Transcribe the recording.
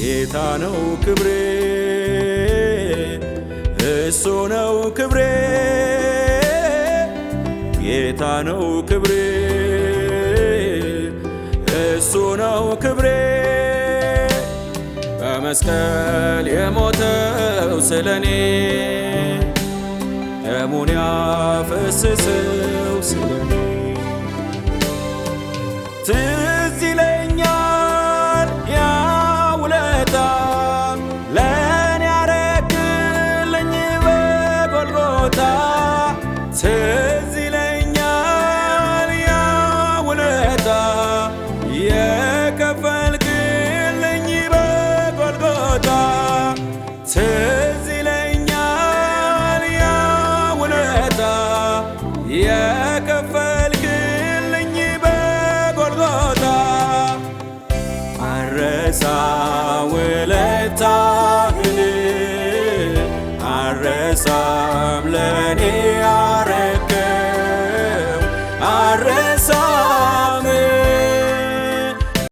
ጌታ ነው ክብሬ እሱ ነው ክብሬ ጌታ ነው ክብሬ እሱ ነው ክብሬ በመስቀል የሞተው ስለኔ ደሙን ያፈሰሰው ስለኔ ትዝ ይለኛል ያ ውለታ ለኔ ያረክልኝ በጎልጎታ ትዝ ይለኛል ያ ውለታ የከፈልክልኝ በጎልጎታ ትዝ ይለኛል ያ ውለታ የከፈልክልኝ በጎልጎታ አረሳ ውለታህን አረሳም ለኔ ያረከው አረሳ